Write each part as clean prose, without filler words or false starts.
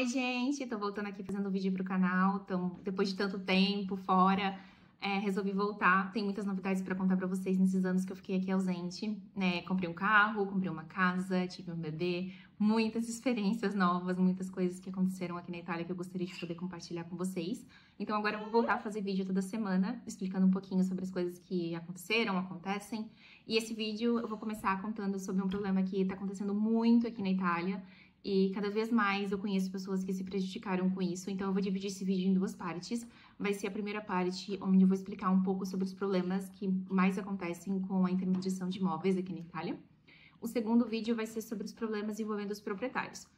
Oi, gente! Tô voltando aqui fazendo vídeo pro canal. Então, depois de tanto tempo fora, resolvi voltar. Tem muitas novidades pra contar pra vocês nesses anos que eu fiquei aqui ausente, né? Comprei um carro, comprei uma casa, tive um bebê, muitas experiências novas, muitas coisas que aconteceram aqui na Itália que eu gostaria de poder compartilhar com vocês. Então, agora eu vou voltar a fazer vídeo toda semana, explicando um pouquinho sobre as coisas que aconteceram, acontecem. E esse vídeo eu vou começar contando sobre um problema que tá acontecendo muito aqui na Itália. E cada vez mais eu conheço pessoas que se prejudicaram com isso, então eu vou dividir esse vídeo em duas partes. Vai ser a primeira parte, onde eu vou explicar um pouco sobre os problemas que mais acontecem com a intermediação de imóveis aqui na Itália. O segundo vídeo vai ser sobre os problemas envolvendo os proprietários.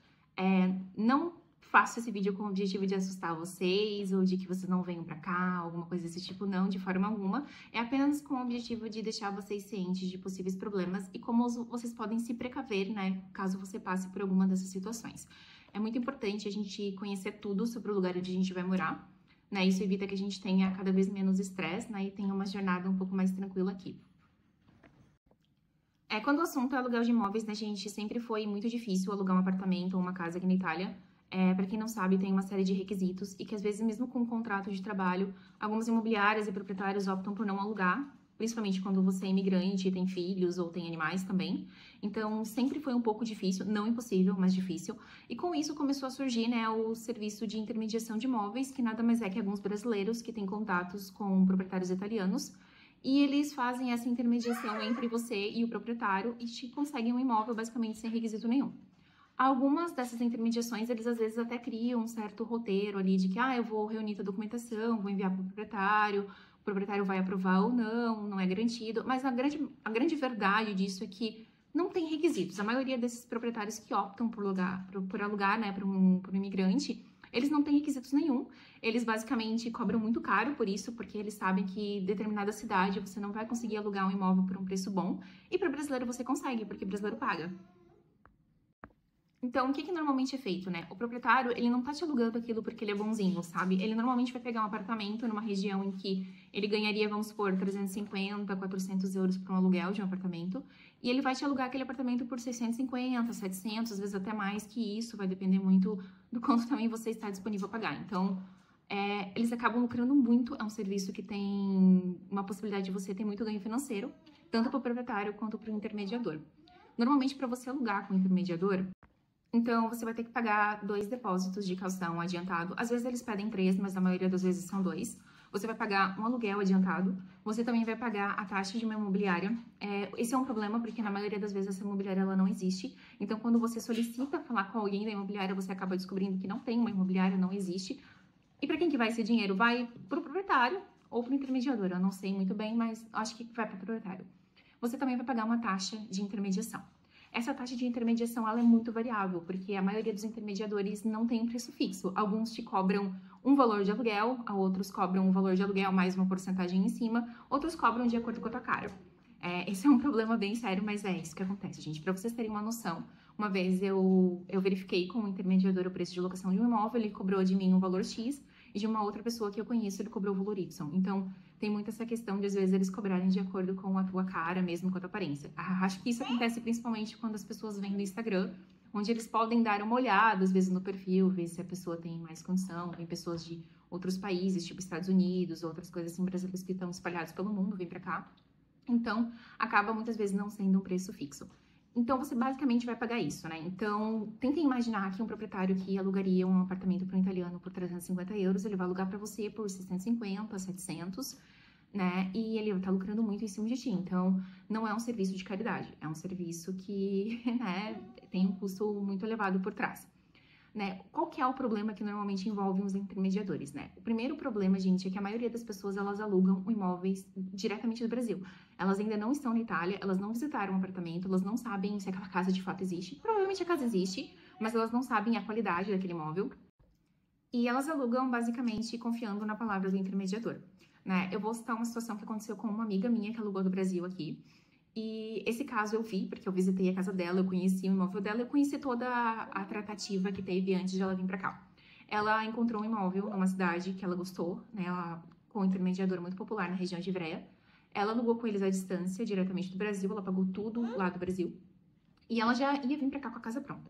Não faço esse vídeo com o objetivo de assustar vocês ou de que vocês não venham pra cá, alguma coisa desse tipo, não, de forma alguma. É apenas com o objetivo de deixar vocês cientes de possíveis problemas e como vocês podem se precaver, né, caso você passe por alguma dessas situações. É muito importante a gente conhecer tudo sobre o lugar onde a gente vai morar, né, isso evita que a gente tenha cada vez menos estresse, né, e tenha uma jornada um pouco mais tranquila aqui. Quando o assunto é aluguel de imóveis, né, gente, sempre foi muito difícil alugar um apartamento ou uma casa aqui na Itália. Para quem não sabe, tem uma série de requisitos e que às vezes, mesmo com um contrato de trabalho, algumas imobiliárias e proprietários optam por não alugar, principalmente quando você é imigrante, tem filhos ou tem animais também. Então, sempre foi um pouco difícil, não impossível, mas difícil. E com isso começou a surgir, né, o serviço de intermediação de imóveis, que nada mais é que alguns brasileiros que têm contatos com proprietários italianos. E eles fazem essa intermediação entre você e o proprietário e te conseguem um imóvel basicamente sem requisito nenhum. Algumas dessas intermediações, eles às vezes até criam um certo roteiro ali de que, eu vou reunir toda a documentação, vou enviar para o proprietário vai aprovar ou não, não é garantido. Mas a grande verdade disso é que não tem requisitos. A maioria desses proprietários que optam por alugar, né, para um imigrante, eles não têm requisitos nenhum. Eles basicamente cobram muito caro por isso, porque eles sabem que em determinada cidade você não vai conseguir alugar um imóvel por um preço bom. E para brasileiro você consegue, porque brasileiro paga. Então, o que normalmente é feito, né? O proprietário, ele não tá te alugando aquilo porque ele é bonzinho, sabe? Ele normalmente vai pegar um apartamento numa região em que ele ganharia, vamos supor, 350, 400 euros por um aluguel de um apartamento, e ele vai te alugar aquele apartamento por 650, 700, às vezes até mais que isso, vai depender muito do quanto também você está disponível a pagar. Então, eles acabam lucrando muito, é um serviço que tem uma possibilidade de você ter muito ganho financeiro, tanto para o proprietário quanto para o intermediador. Normalmente, para você alugar com o intermediador, então, você vai ter que pagar 2 depósitos de calção adiantado. Às vezes eles pedem 3, mas na maioria das vezes são 2. Você vai pagar um aluguel adiantado. Você também vai pagar a taxa de uma imobiliária. Esse é um problema, porque na maioria das vezes essa imobiliária ela não existe. Então, quando você solicita falar com alguém da imobiliária, você acaba descobrindo que não tem uma imobiliária, não existe. E para quem que vai esse dinheiro? Vai para o proprietário ou para o intermediador. Eu não sei muito bem, mas acho que vai para o proprietário. Você também vai pagar uma taxa de intermediação. Essa taxa de intermediação ela é muito variável, porque a maioria dos intermediadores não tem um preço fixo. Alguns te cobram um valor de aluguel, outros cobram um valor de aluguel mais uma porcentagem em cima, outros cobram de acordo com a tua cara. Esse é um problema bem sério, mas é isso que acontece, gente. Para vocês terem uma noção, uma vez eu verifiquei com o intermediador o preço de locação de um imóvel, ele cobrou de mim um valor X, e de uma outra pessoa que eu conheço ele cobrou o valor Y. Então, tem muito essa questão de, às vezes, eles cobrarem de acordo com a tua cara, mesmo com a tua aparência. Acho que isso acontece principalmente quando as pessoas vêm no Instagram, onde eles podem dar uma olhada, às vezes, no perfil, ver se a pessoa tem mais condição. Tem pessoas de outros países, tipo Estados Unidos, outras coisas assim, brasileiros que estão espalhados pelo mundo, vêm pra cá. Então, acaba muitas vezes não sendo um preço fixo. Então, você basicamente vai pagar isso, né? Então, tentem imaginar que um proprietário que alugaria um apartamento para um italiano por 350 euros, ele vai alugar para você por 650, 700, né? E ele tá lucrando muito em cima de ti. Então, não é um serviço de caridade, é um serviço que, né, tem um custo muito elevado por trás. Né? Qual que é o problema que normalmente envolve os intermediadores, né? O primeiro problema, gente, é que a maioria das pessoas, elas alugam imóveis diretamente do Brasil. Elas ainda não estão na Itália, elas não visitaram o apartamento, elas não sabem se aquela casa de fato existe. Provavelmente a casa existe, mas elas não sabem a qualidade daquele imóvel. E elas alugam, basicamente, confiando na palavra do intermediador, né? Eu vou citar uma situação que aconteceu com uma amiga minha que alugou do Brasil aqui. E esse caso eu vi, porque eu visitei a casa dela, eu conheci o imóvel dela, eu conheci toda a tratativa que teve antes de ela vir pra cá. Ela encontrou um imóvel numa cidade que ela gostou, né, com um intermediador muito popular na região de Ivrea. Ela alugou com eles à distância, diretamente do Brasil, ela pagou tudo lá do Brasil. E ela já ia vir pra cá com a casa pronta.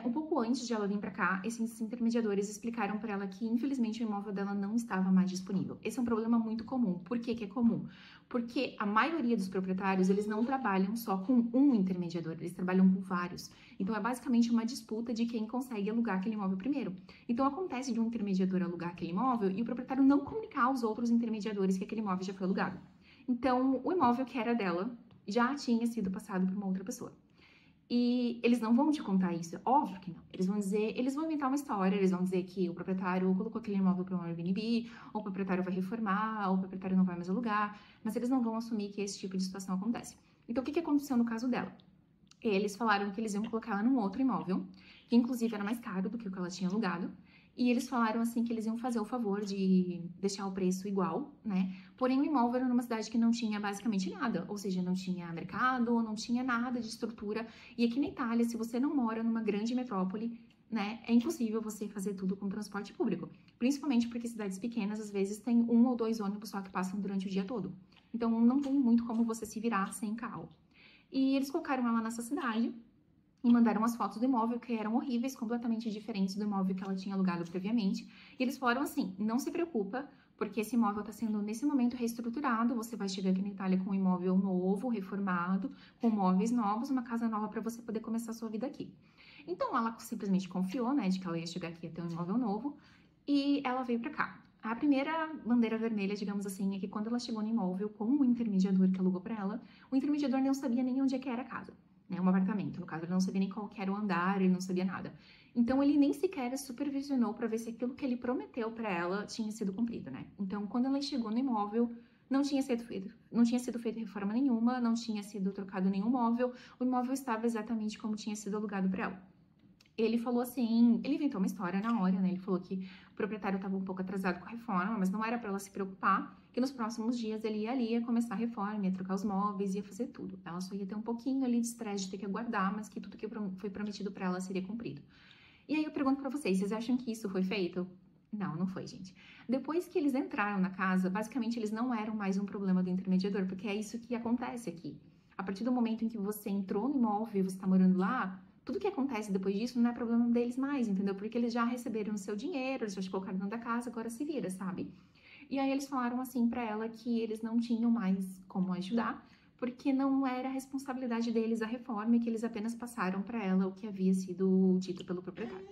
Um pouco antes de ela vir para cá, esses intermediadores explicaram para ela que, infelizmente, o imóvel dela não estava mais disponível. Esse é um problema muito comum. Por que que é comum? Porque a maioria dos proprietários, eles não trabalham só com um intermediador, eles trabalham com vários. Então, é basicamente uma disputa de quem consegue alugar aquele imóvel primeiro. Então, acontece de um intermediador alugar aquele imóvel e o proprietário não comunicar aos outros intermediadores que aquele imóvel já foi alugado. Então, o imóvel que era dela já tinha sido passado para uma outra pessoa. E eles não vão te contar isso, óbvio que não. Eles vão inventar uma história, eles vão dizer que o proprietário colocou aquele imóvel para um Airbnb, ou o proprietário vai reformar, ou o proprietário não vai mais alugar, mas eles não vão assumir que esse tipo de situação acontece. Então, o que aconteceu no caso dela? Eles falaram que eles iam colocar ela num outro imóvel, que inclusive era mais caro do que o que ela tinha alugado, e eles falaram assim que eles iam fazer o favor de deixar o preço igual, né? Porém, o imóvel era numa cidade que não tinha basicamente nada, ou seja, não tinha mercado, não tinha nada de estrutura. E aqui na Itália, se você não mora numa grande metrópole, né, é impossível você fazer tudo com transporte público. Principalmente porque cidades pequenas, às vezes, tem 1 ou 2 ônibus só que passam durante o dia todo. Então, não tem muito como você se virar sem carro. E eles colocaram ela nessa cidade e mandaram as fotos do imóvel, que eram horríveis, completamente diferentes do imóvel que ela tinha alugado previamente. E eles falaram assim, não se preocupa, porque esse imóvel está sendo, nesse momento, reestruturado, você vai chegar aqui na Itália com um imóvel novo, reformado, com móveis novos, uma casa nova para você poder começar a sua vida aqui. Então, ela simplesmente confiou, né, de que ela ia chegar aqui e ter um imóvel novo, e ela veio para cá. A primeira bandeira vermelha, digamos assim, é que quando ela chegou no imóvel com o intermediador que alugou para ela, o intermediador não sabia nem onde é que era a casa. Né, um apartamento, no caso, ele não sabia nem qual que era o andar, ele não sabia nada. Então, ele nem sequer supervisionou para ver se aquilo que ele prometeu para ela tinha sido cumprido, né? Então, quando ela chegou no imóvel, não tinha sido feita reforma nenhuma, não tinha sido trocado nenhum móvel, o imóvel estava exatamente como tinha sido alugado para ela. Ele falou assim, ele inventou uma história na hora, né? Ele falou que o proprietário estava um pouco atrasado com a reforma, mas não era para ela se preocupar, que nos próximos dias ele ia ali, ia começar a reforma, ia trocar os móveis, ia fazer tudo. Ela só ia ter um pouquinho ali de estresse de ter que aguardar, mas que tudo que foi prometido para ela seria cumprido. E aí eu pergunto para vocês acham que isso foi feito? Não, não foi, gente. Depois que eles entraram na casa, basicamente eles não eram mais um problema do intermediador, porque é isso que acontece aqui. A partir do momento em que você entrou no imóvel e você está morando lá, tudo que acontece depois disso não é problema deles mais, entendeu? Porque eles já receberam o seu dinheiro, eles já te colocaram dentro da casa, agora se vira, sabe? E aí eles falaram assim pra ela que eles não tinham mais como ajudar, porque não era responsabilidade deles a reforma e que eles apenas passaram pra ela o que havia sido dito pelo proprietário.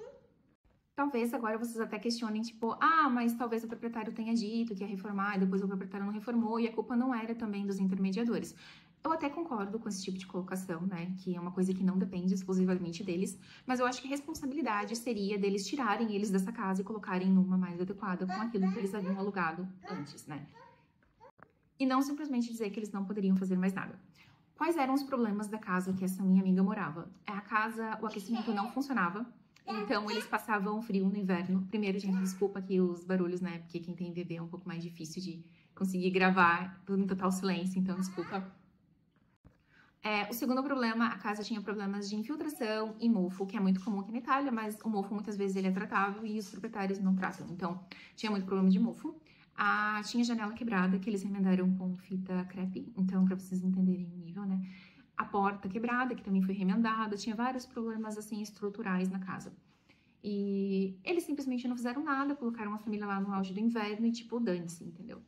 Talvez agora vocês até questionem, tipo, mas talvez o proprietário tenha dito que ia reformar e depois o proprietário não reformou e a culpa não era também dos intermediadores. Eu até concordo com esse tipo de colocação, né, que é uma coisa que não depende exclusivamente deles, mas eu acho que a responsabilidade seria deles tirarem eles dessa casa e colocarem numa mais adequada com aquilo que eles haviam alugado antes, né? E não simplesmente dizer que eles não poderiam fazer mais nada. Quais eram os problemas da casa que essa minha amiga morava? A casa, o aquecimento não funcionava, então eles passavam frio no inverno. Primeiro, gente, desculpa aqui os barulhos, né, porque quem tem bebê é um pouco mais difícil de conseguir gravar tudo em total silêncio, então desculpa. O segundo problema, a casa tinha problemas de infiltração e mofo, que é muito comum aqui na Itália, mas o mofo muitas vezes ele é tratável e os proprietários não tratam. Então, tinha muito problema de mofo. Tinha janela quebrada, que eles remendaram com fita crepe, então, para vocês entenderem o nível, né? A porta quebrada, que também foi remendada, tinha vários problemas, assim, estruturais na casa. E eles simplesmente não fizeram nada, colocaram a família lá no auge do inverno e, tipo, dane-se, entendeu?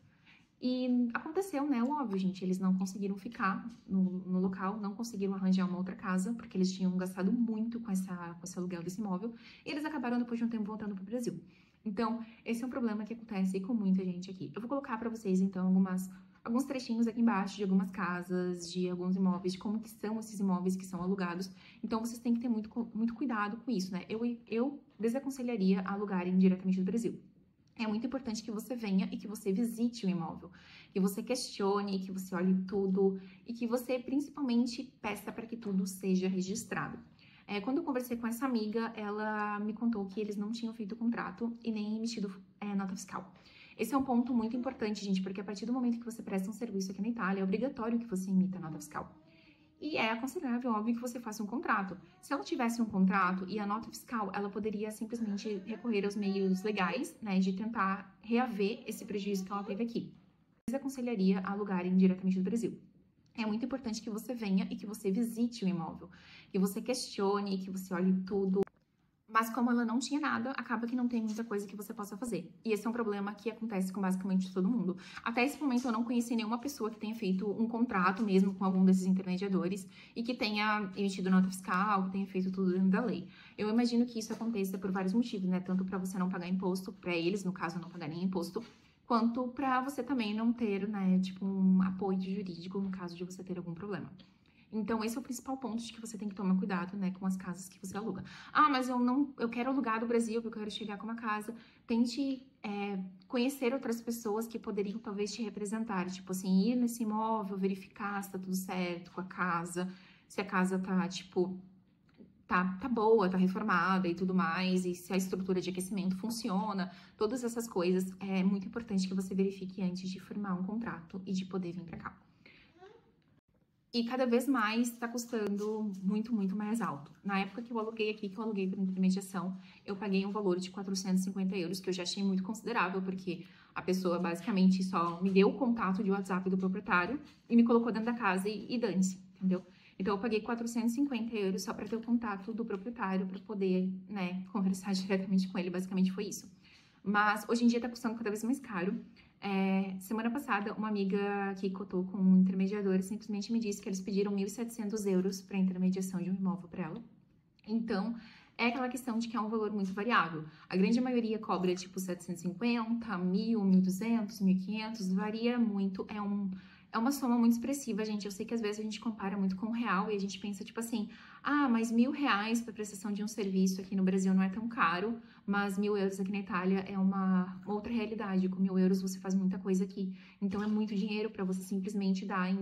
E aconteceu, né? O óbvio, gente. Eles não conseguiram ficar no local, não conseguiram arranjar uma outra casa, porque eles tinham gastado muito com esse aluguel desse imóvel. E eles acabaram, depois de um tempo, voltando para o Brasil. Então, esse é um problema que acontece com muita gente aqui. Eu vou colocar para vocês, então, alguns trechinhos aqui embaixo de algumas casas, de alguns imóveis, de como que são esses imóveis que são alugados. Então, vocês têm que ter muito cuidado com isso, né? Eu desaconselharia a alugarem diretamente do Brasil. É muito importante que você venha e que você visite o imóvel, que você questione, que você olhe tudo e que você, principalmente, peça para que tudo seja registrado. Quando eu conversei com essa amiga, ela me contou que eles não tinham feito contrato e nem emitido nota fiscal. Esse é um ponto muito importante, gente, porque a partir do momento que você presta um serviço aqui na Itália, é obrigatório que você emita nota fiscal. E é aconselhável, óbvio, que você faça um contrato. Se ela tivesse um contrato e a nota fiscal, ela poderia simplesmente recorrer aos meios legais, né, de tentar reaver esse prejuízo que ela teve aqui. Eu aconselharia a alugarem diretamente do Brasil. É muito importante que você venha e que você visite o imóvel, que você questione, que você olhe tudo. Mas como ela não tinha nada, acaba que não tem muita coisa que você possa fazer. E esse é um problema que acontece com basicamente todo mundo. Até esse momento eu não conheci nenhuma pessoa que tenha feito um contrato mesmo com algum desses intermediadores e que tenha emitido nota fiscal, que tenha feito tudo dentro da lei. Eu imagino que isso aconteça por vários motivos, né? Tanto para você não pagar imposto, para eles, no caso, não pagarem imposto, quanto para você também não ter, né, tipo, um apoio jurídico no caso de você ter algum problema. Então, esse é o principal ponto de que você tem que tomar cuidado, né, com as casas que você aluga. Ah, mas eu quero alugar do Brasil, porque eu quero chegar com uma casa. Tente conhecer outras pessoas que poderiam talvez te representar. Tipo assim, ir nesse imóvel, verificar se tá tudo certo com a casa, se a casa tá, tipo, tá boa, tá reformada e tudo mais, e se a estrutura de aquecimento funciona. Todas essas coisas é muito importante que você verifique antes de firmar um contrato e de poder vir pra cá. E cada vez mais está custando muito, muito mais alto. Na época que eu aluguei aqui, que eu aluguei por intermediação, eu paguei um valor de 450 euros, que eu já achei muito considerável, porque a pessoa basicamente só me deu o contato de WhatsApp do proprietário e me colocou dentro da casa e dane-se, entendeu? Então, eu paguei 450 euros só para ter o contato do proprietário, para poder, né, conversar diretamente com ele, basicamente foi isso. Mas, hoje em dia, tá custando cada vez mais caro. Semana passada, uma amiga que cotou com um intermediador simplesmente me disse que eles pediram 1.700 euros para intermediação de um imóvel para ela. Então, é aquela questão de que é um valor muito variável. A grande maioria cobra, tipo, 750, 1.000, 1.200, 1.500, varia muito, é uma soma muito expressiva, gente. Eu sei que às vezes a gente compara muito com o real e a gente pensa, tipo assim, ah, mas R$ 1.000 para prestação de um serviço aqui no Brasil não é tão caro, mas 1.000 euros aqui na Itália é uma outra realidade. Com 1.000 euros você faz muita coisa aqui. Então é muito dinheiro para você simplesmente dar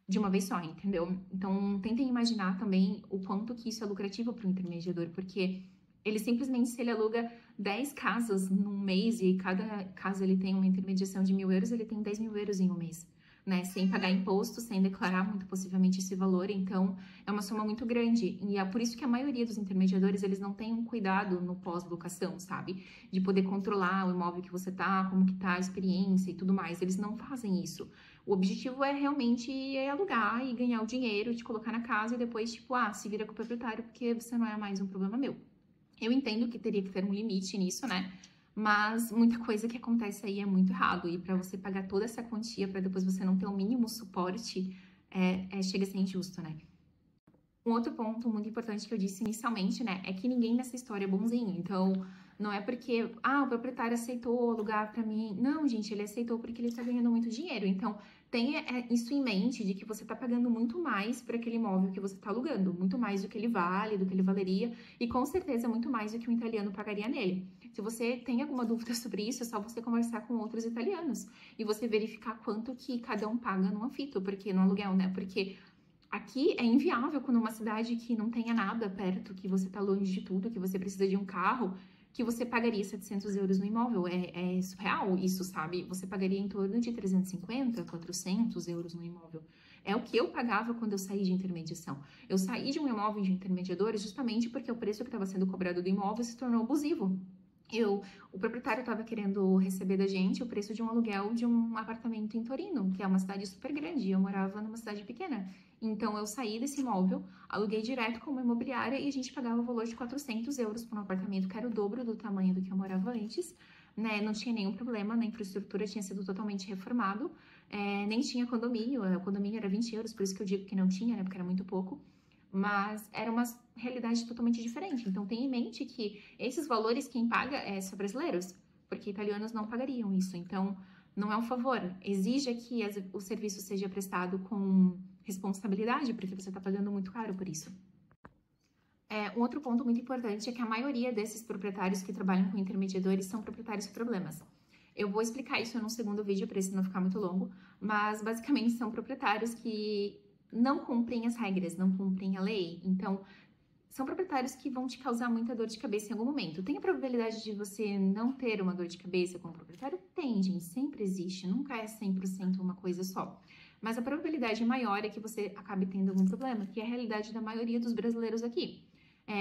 de uma vez só, entendeu? Então tentem imaginar também o quanto que isso é lucrativo para o intermediador, porque ele simplesmente, se ele aluga 10 casas num mês e cada casa ele tem uma intermediação de 1.000 euros, ele tem 10.000 euros em um mês, né? Sem pagar imposto, sem declarar muito possivelmente esse valor. Então, é uma soma muito grande. E é por isso que a maioria dos intermediadores, eles não têm um cuidado no pós-locação, sabe? De poder controlar o imóvel que você tá, como que tá a experiência e tudo mais. Eles não fazem isso. O objetivo é realmente alugar e ganhar o dinheiro, te colocar na casa e depois, tipo, se vira com o proprietário, porque você não é mais um problema meu. Eu entendo que teria que ter um limite nisso, né? Mas muita coisa que acontece aí é muito errado. E para você pagar toda essa quantia para depois você não ter o mínimo suporte, chega a ser injusto, né? Um outro ponto muito importante que eu disse inicialmente, né, é que ninguém nessa história é bonzinho. Então, não é porque, o proprietário aceitou alugar para mim. Não, gente, ele aceitou porque ele tá ganhando muito dinheiro. Então, tenha isso em mente de que você tá pagando muito mais por aquele imóvel que você tá alugando. Muito mais do que ele vale, do que ele valeria. E com certeza muito mais do que um italiano pagaria nele. Se você tem alguma dúvida sobre isso, é só você conversar com outros italianos. E você verificar quanto que cada um paga no anfitto, porque no aluguel, né? Porque aqui é inviável quando uma cidade que não tenha nada perto, que você tá longe de tudo, que você precisa de um carro, que você pagaria 700 euros no imóvel. É surreal isso, sabe? Você pagaria em torno de 350, 400 euros no imóvel. É o que eu pagava quando eu saí de intermediação. Eu saí de um imóvel de intermediador justamente porque o preço que estava sendo cobrado do imóvel se tornou abusivo. O proprietário estava querendo receber da gente o preço de um aluguel de um apartamento em Torino, que é uma cidade super grande. Eu morava numa cidade pequena. Então, eu saí desse imóvel, aluguei direto com uma imobiliária e a gente pagava o valor de 400 euros por um apartamento, que era o dobro do tamanho do que eu morava antes, né? Não tinha nenhum problema, a infraestrutura tinha sido totalmente reformado, nem tinha condomínio, o condomínio era 20 euros, por isso que eu digo que não tinha, né? Porque era muito pouco. Mas era uma realidade totalmente diferente. Então, tenha em mente que esses valores quem paga são brasileiros, porque italianos não pagariam isso. Então, não é um favor. Exija que o serviço seja prestado com responsabilidade, porque você está pagando muito caro por isso. Um outro ponto muito importante é que a maioria desses proprietários que trabalham com intermediadores são proprietários com problemas. Eu vou explicar isso num segundo vídeo para isso não ficar muito longo, mas basicamente são proprietários que não cumprem as regras, não cumprem a lei. Então, são proprietários que vão te causar muita dor de cabeça em algum momento. Tem a probabilidade de você não ter uma dor de cabeça com o proprietário? Tem, gente, sempre existe, nunca é 100% uma coisa só. Mas a probabilidade maior é que você acabe tendo algum problema, que é a realidade da maioria dos brasileiros aqui.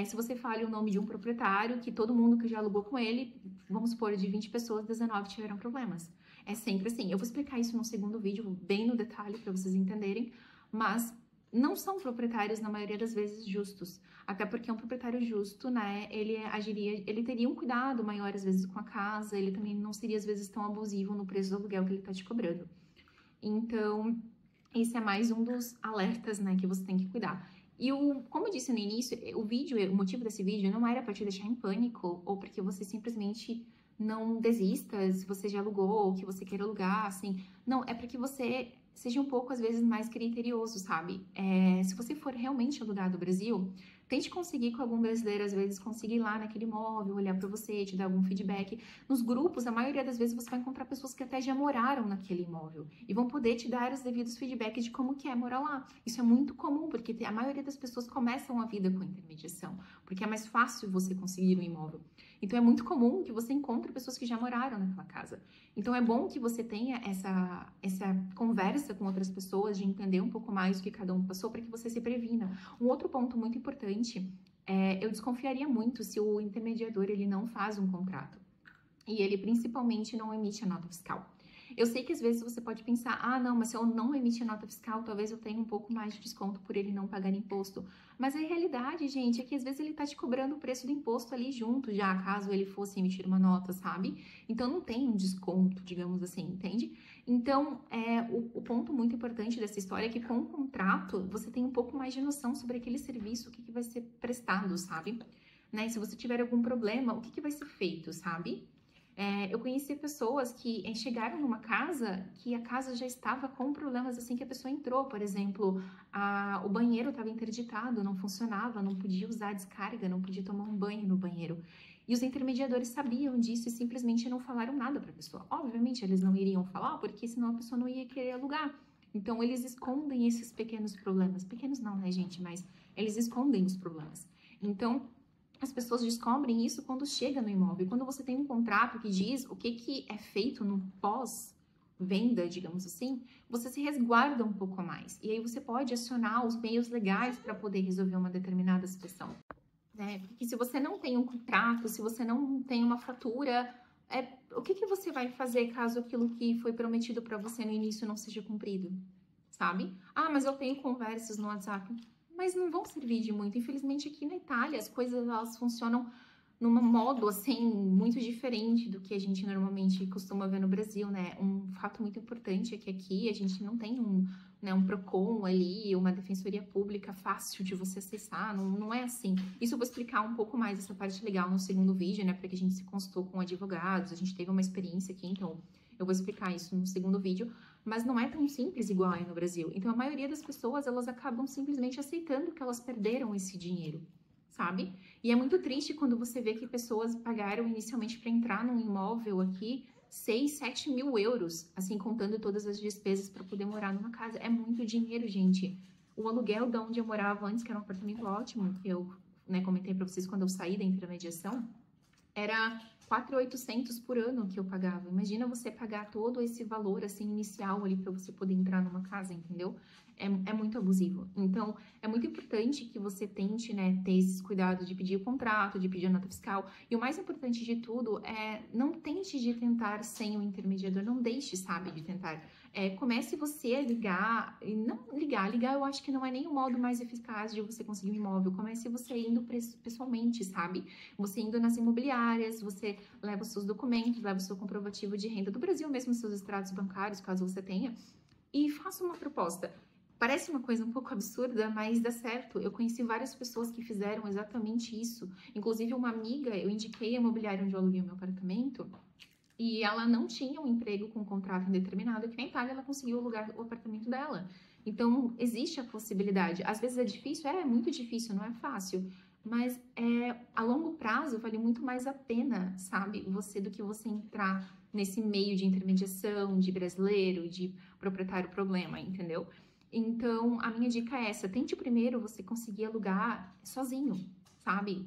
Se você fale o nome de um proprietário, que todo mundo que já alugou com ele, vamos supor, de 20 pessoas, 19 tiveram problemas. É sempre assim. Eu vou explicar isso no segundo vídeo, bem no detalhe, para vocês entenderem, mas não são proprietários, na maioria das vezes, justos. Até porque um proprietário justo, né, ele teria um cuidado maior, às vezes, com a casa, ele também não seria, às vezes, tão abusivo no preço do aluguel que ele tá te cobrando. Então, esse é mais um dos alertas, né, que você tem que cuidar. E como eu disse no início, o motivo desse vídeo não era para te deixar em pânico ou porque você simplesmente não desista se você já alugou ou que você queira alugar, assim. Não, é para que você seja um pouco, às vezes, mais criterioso, sabe? Se você for realmente alugar do Brasil, tente conseguir com algum brasileiro, às vezes, conseguir ir lá naquele imóvel, olhar para você, te dar algum feedback. Nos grupos, a maioria das vezes, você vai encontrar pessoas que até já moraram naquele imóvel e vão poder te dar os devidos feedbacks de como que é morar lá. Isso é muito comum, porque a maioria das pessoas começam a vida com intermediação, porque é mais fácil você conseguir um imóvel. Então, é muito comum que você encontre pessoas que já moraram naquela casa. Então, é bom que você tenha essa conversa com outras pessoas, de entender um pouco mais o que cada um passou, para que você se previna. Um outro ponto muito importante eu desconfiaria muito se o intermediador ele não faz um contrato e ele principalmente não emite a nota fiscal. Eu sei que às vezes você pode pensar, ah, não, mas se eu não emitir nota fiscal, talvez eu tenha um pouco mais de desconto por ele não pagar imposto. Mas a realidade, gente, é que às vezes ele tá te cobrando o preço do imposto ali junto, já caso ele fosse emitir uma nota, sabe? Então não tem um desconto, digamos assim, entende? Então, o ponto muito importante dessa história é que com o contrato, você tem um pouco mais de noção sobre aquele serviço, o que vai ser prestado, sabe? Né? Se você tiver algum problema, o que vai ser feito, sabe? Eu conheci pessoas que chegaram numa casa que a casa já estava com problemas assim que a pessoa entrou. Por exemplo, o banheiro estava interditado, não funcionava, não podia usar descarga, não podia tomar um banho no banheiro. E os intermediadores sabiam disso e simplesmente não falaram nada para a pessoa. Obviamente, eles não iriam falar, porque senão a pessoa não ia querer alugar. Então, eles escondem esses pequenos problemas. Pequenos não, né, gente? Mas eles escondem os problemas. Então, as pessoas descobrem isso quando chega no imóvel. Quando você tem um contrato que diz o que é feito no pós-venda, digamos assim, você se resguarda um pouco mais. E aí você pode acionar os meios legais para poder resolver uma determinada situação. Porque se você não tem um contrato, se você não tem uma fatura, o que você vai fazer caso aquilo que foi prometido para você no início não seja cumprido? Sabe? Ah, mas eu tenho conversas no WhatsApp. Mas não vão servir de muito. Infelizmente, aqui na Itália, as coisas elas funcionam num modo, assim, muito diferente do que a gente normalmente costuma ver no Brasil, né? Um fato muito importante é que aqui a gente não tem um PROCON ali, uma defensoria pública fácil de você acessar, não é assim. Isso eu vou explicar um pouco mais essa parte legal no segundo vídeo, né? Porque a gente se consultou com advogados, a gente teve uma experiência aqui, então eu vou explicar isso no segundo vídeo. Mas não é tão simples igual é no Brasil. Então, a maioria das pessoas, elas acabam simplesmente aceitando que elas perderam esse dinheiro, sabe? E é muito triste quando você vê que pessoas pagaram inicialmente para entrar num imóvel aqui 6, 7 mil euros, assim, contando todas as despesas para poder morar numa casa. É muito dinheiro, gente. O aluguel de onde eu morava antes, que era um apartamento ótimo, que eu comentei para vocês quando eu saí da intermediação, era 4.800 por ano que eu pagava. Imagina você pagar todo esse valor, assim, inicial ali para você poder entrar numa casa, entendeu? É muito abusivo. Então, é muito importante que você tente, né, ter esses cuidados de pedir o contrato, de pedir a nota fiscal. E o mais importante de tudo não tente de tentar sem o intermediador, não deixe, sabe, de tentar. Comece você a ligar, e não ligar eu acho que não é nem o modo mais eficaz de você conseguir um imóvel. Comece você indo pessoalmente, sabe? Você indo nas imobiliárias, você leva os seus documentos, leva o seu comprovativo de renda do Brasil, mesmo os seus extratos bancários, caso você tenha, e faça uma proposta. Parece uma coisa um pouco absurda, mas dá certo. Eu conheci várias pessoas que fizeram exatamente isso. Inclusive, uma amiga, eu indiquei a imobiliária onde eu aluguei o meu apartamento, e ela não tinha um emprego com contrato indeterminado, que na Itália ela conseguiu alugar o apartamento dela. Então, existe a possibilidade. Às vezes é difícil, é muito difícil, não é fácil. Mas a longo prazo vale muito mais a pena, sabe? Do que você entrar nesse meio de intermediação, de brasileiro, de proprietário problema, entendeu? Então, a minha dica é essa: tente primeiro você conseguir alugar sozinho, sabe?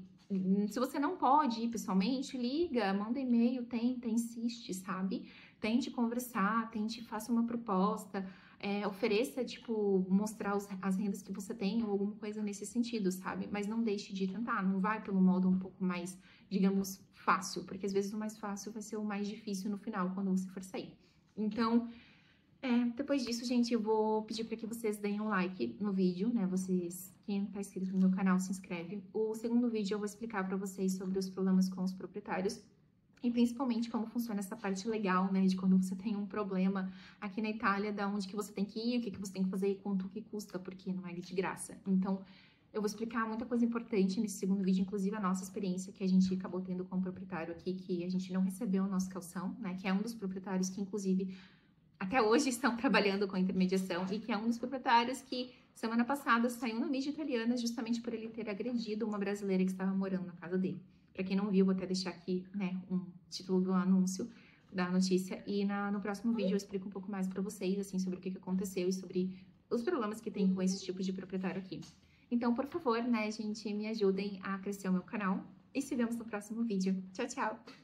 Se você não pode ir pessoalmente, liga, manda e-mail, tenta, insiste, sabe? Tente conversar, faça uma proposta, ofereça, tipo, mostrar as rendas que você tem ou alguma coisa nesse sentido, sabe? Mas não deixe de tentar, não vai pelo modo um pouco mais, digamos, fácil, porque às vezes o mais fácil vai ser o mais difícil no final, quando você for sair. Então, Depois disso, gente, eu vou pedir para que vocês deem um like no vídeo, né? Quem não tá inscrito no meu canal, se inscreve. O segundo vídeo eu vou explicar para vocês sobre os problemas com os proprietários e principalmente como funciona essa parte legal, né? De quando você tem um problema aqui na Itália, da onde que você tem que ir, o que que você tem que fazer e quanto que custa, porque não é de graça. Então, eu vou explicar muita coisa importante nesse segundo vídeo, inclusive a nossa experiência que a gente acabou tendo com o proprietário aqui, que a gente não recebeu a nossa caução, né? Que é um dos proprietários que, inclusive, até hoje estão trabalhando com intermediação e que é um dos proprietários que semana passada saiu na mídia italiana justamente por ele ter agredido uma brasileira que estava morando na casa dele. Para quem não viu, vou até deixar aqui, né, um título do anúncio da notícia e no próximo vídeo eu explico um pouco mais para vocês, assim, sobre o que aconteceu e sobre os problemas que tem com esse tipo de proprietário aqui. Então, por favor, né, gente, me ajudem a crescer o meu canal e se vemos no próximo vídeo. Tchau, tchau!